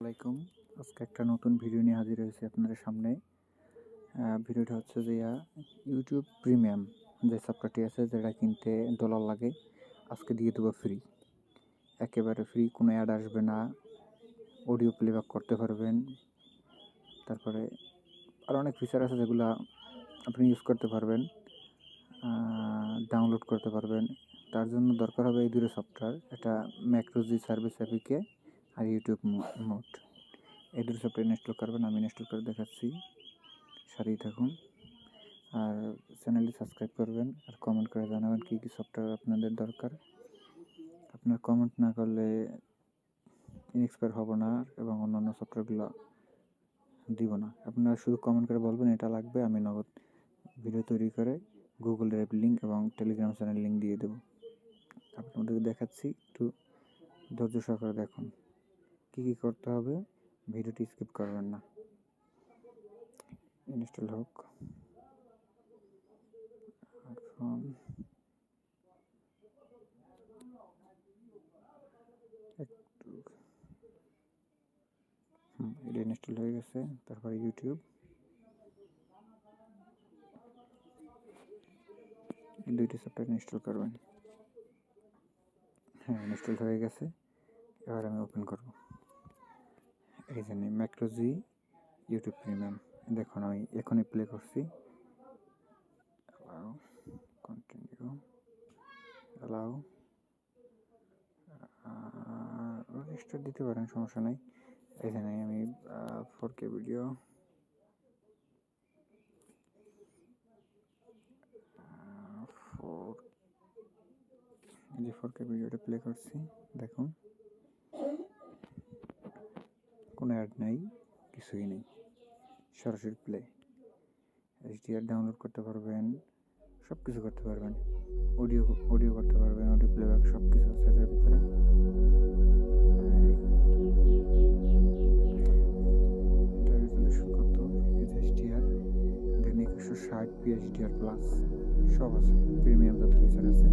আসসালামাইকুম। আজকে একটা নতুন ভিডিও নিয়ে হাজির হয়েছি আপনাদের সামনে। ভিডিওটা হচ্ছে যে ইউটিউব প্রিমিয়াম যে সফটওয়্যারটি আছে, যেটা কিনতে $1 লাগে, আজকে দিয়ে দেবো ফ্রি। একেবারে ফ্রি, কোনো অ্যাড আসবে না, অডিও প্লেব্যাক করতে পারবেন। তারপরে আর অনেক ফিচার আছে যেগুলো আপনি ইউজ করতে পারবেন, ডাউনলোড করতে পারবেন। তার জন্য দরকার হবে এই দুটো সফটওয়্যার, এটা ম্যাক্রোজি সার্ভিস অ্যাপিকে আর ইউটিউব মোড। এই দুটো সফটওয়্যার ইনস্টল করবেন, আমি ইনস্টল করে দেখাচ্ছি, সাথেই থাকুন। আর চ্যানেলটি সাবস্ক্রাইব করবেন আর কমেন্ট করে জানাবেন কী কী সফটওয়্যার আপনাদের দরকার। আপনার কমেন্ট না করলে ইনস্পায়ার হব না এবং অন্যান্য সফটওয়্যারগুলো দিব না। আপনারা শুধু কমেন্ট করে বলবেন এটা লাগবে, আমি নগদ ভিডিও তৈরি করে গুগল ড্রাইভ লিঙ্ক এবং টেলিগ্রাম চ্যানেল লিঙ্ক দিয়ে দেবো। আপনাদের দেখাচ্ছি, একটু ধৈর্য সহকারে দেখুন কী কী করতে হবে, ভিডিওটি স্কিপ করবেন না। ইনস্টল হোক। এখন একটু এটা ইনস্টল হয়ে গেছে। তারপরে ইউটিউব, এই দুইটি সফটওয়্যার ইনস্টল করবেন। হ্যাঁ, ইনস্টল হয়ে গেছে। এবার আমি ওপেন করব। এই জন্য ম্যাক্রোজি ইউটিউব প্রিমিয়াম, দেখুন আমি এখনই প্লে করছি। অ্যালাউ, কন্টিনিউ, অ্যালাউ, রেজিস্টার দিতে পারেন, সমস্যা নেই। এখানে আমি 4K ভিডিও, যে 4K ভিডিওটা প্লে করছি, দেখুন কোনো অ্যাড নেই, কিছুই নেই, সরাসরি প্লে। HDR ডাউনলোড করতে পারবেন, সব কিছু করতে পারবেন, অডিও করতে পারবেন, অডিও প্লেব্যাক সব কিছু আছে এটার ভিতরে। এটা রেজলিউশন কত, HDR দেখুন 2160p HDR প্লাস সব আছে, প্রিমিয়াম যত ফিচার আছে